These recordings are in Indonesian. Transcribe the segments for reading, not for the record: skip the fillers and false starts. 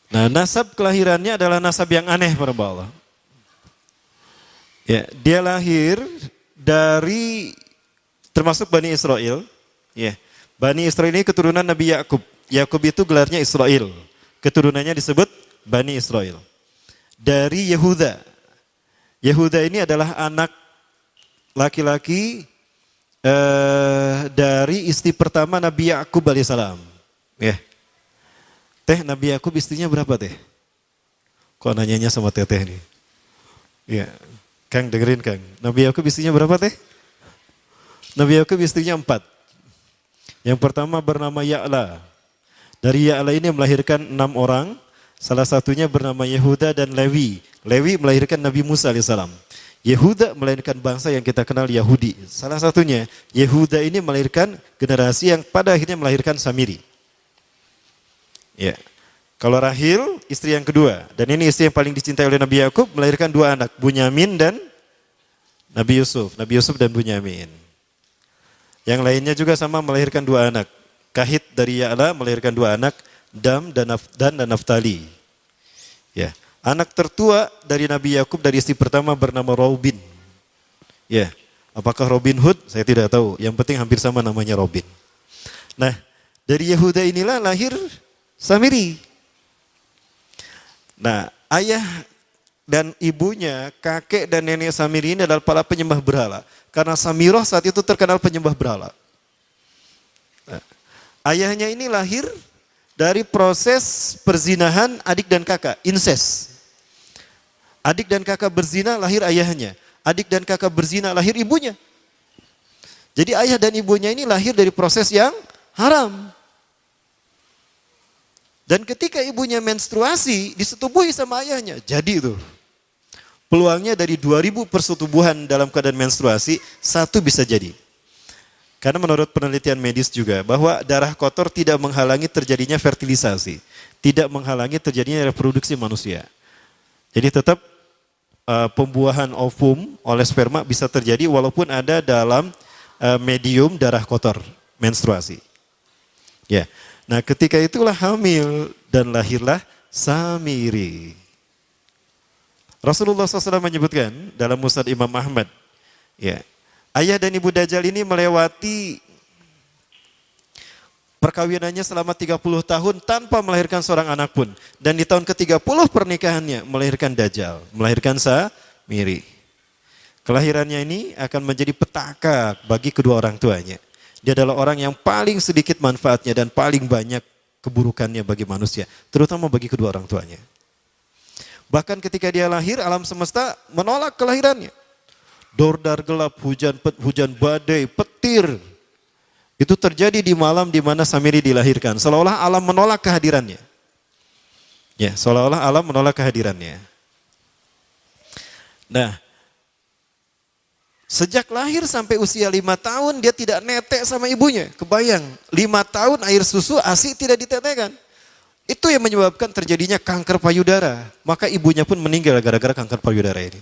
Nah, nasab kelahirannya adalah nasab yang aneh para Allah. Ya, dia lahir dari termasuk Bani Israel. Ya, Bani Israel ini keturunan Nabi Yakub. Yakub itu gelarnya Israel. Keturunannya disebut Bani Israel. Dari Yehuda. Yehuda ini adalah anak laki-laki dari istri pertama Nabi Yakub alaihissalam. Ya. Teh, Nabi Yakub istrinya berapa teh? Kok nanyanya sama teteh nih? Ya, Kang dengerin Kang. Nabi Yakub istrinya berapa teh? Nabi Yakub istrinya 4. Yang pertama bernama Ya'la. Dari Ya'la ini melahirkan 6 orang. Salah satunya bernama Yehuda dan Lewi. Lewi melahirkan Nabi Musa alaihissalam. Yehuda melahirkan bangsa yang kita kenal Yahudi. Salah satunya Yehuda ini melahirkan generasi yang pada akhirnya melahirkan Samiri. Ya, kalau Rahil istri yang kedua, dan ini istri yang paling dicintai oleh Nabi Yakub, melahirkan 2 anak, Bunyamin dan Nabi Yusuf dan Bunyamin. Yang lainnya juga sama melahirkan 2 anak, Kahit dari Ya'la melahirkan 2 anak, Dam dan Naftali. Ya, anak tertua dari Nabi Yakub dari istri pertama bernama Robin. Ya, apakah Robin Hood? Saya tidak tahu. Yang penting hampir sama namanya Robin. Nah, dari Yehuda inilah lahir Samiri. Nah, ayah dan ibunya, kakek dan nenek Samiri ini adalah para penyembah berhala. Karena Samiroh saat itu terkenal penyembah berhala. Nah, ayahnya ini lahir dari proses perzinahan adik dan kakak, incest. Adik dan kakak berzina lahir ayahnya. Adik dan kakak berzina lahir ibunya. Jadi ayah dan ibunya ini lahir dari proses yang haram. Dan ketika ibunya menstruasi, disetubuhi sama ayahnya. Jadi itu, peluangnya dari 2000 persetubuhan dalam keadaan menstruasi, 1 bisa jadi. Karena menurut penelitian medis juga, bahwa darah kotor tidak menghalangi terjadinya fertilisasi. Tidak menghalangi terjadinya reproduksi manusia. Jadi tetap pembuahan ovum oleh sperma bisa terjadi walaupun ada dalam medium darah kotor, menstruasi. Ya. Nah, ketika itulah hamil dan lahirlah Samiri. Rasulullah SAW menyebutkan dalam Musnad Imam Ahmad, ya, ayah dan ibu Dajjal ini melewati perkawinannya selama 30 tahun tanpa melahirkan seorang anak pun. Dan di tahun ke-30 pernikahannya melahirkan Dajjal, melahirkan Samiri. Kelahirannya ini akan menjadi petaka bagi kedua orang tuanya. Dia adalah orang yang paling sedikit manfaatnya dan paling banyak keburukannya bagi manusia, terutama bagi kedua orang tuanya. Bahkan ketika dia lahir, alam semesta menolak kelahirannya. Dordar gelap, hujan badai, petir. Itu terjadi di malam di mana Samiri dilahirkan. Seolah-olah alam menolak kehadirannya. Ya, seolah-olah alam menolak kehadirannya. Nah, sejak lahir sampai usia 5 tahun dia tidak netek sama ibunya. Kebayang, 5 tahun air susu ASI tidak ditetekkan. Itu yang menyebabkan terjadinya kanker payudara. Maka ibunya pun meninggal gara-gara kanker payudara ini.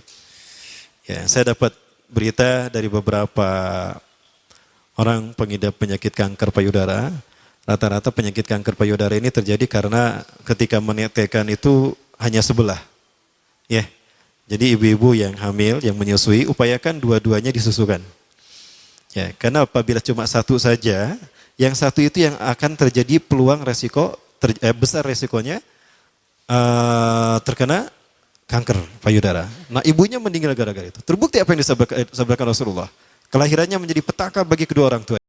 Ya, saya dapat berita dari beberapa orang pengidap penyakit kanker payudara. Rata-rata penyakit kanker payudara ini terjadi karena ketika menetekkan itu hanya sebelah. Ya. Jadi ibu-ibu yang hamil, yang menyusui, upayakan dua-duanya disusukan. Ya, karena apabila cuma 1 saja, yang 1 itu yang akan terjadi peluang resiko, besar resikonya terkena kanker payudara. Nah, ibunya meninggal gara-gara itu. Terbukti apa yang disabdakan Rasulullah. Kelahirannya menjadi petaka bagi kedua orang tua.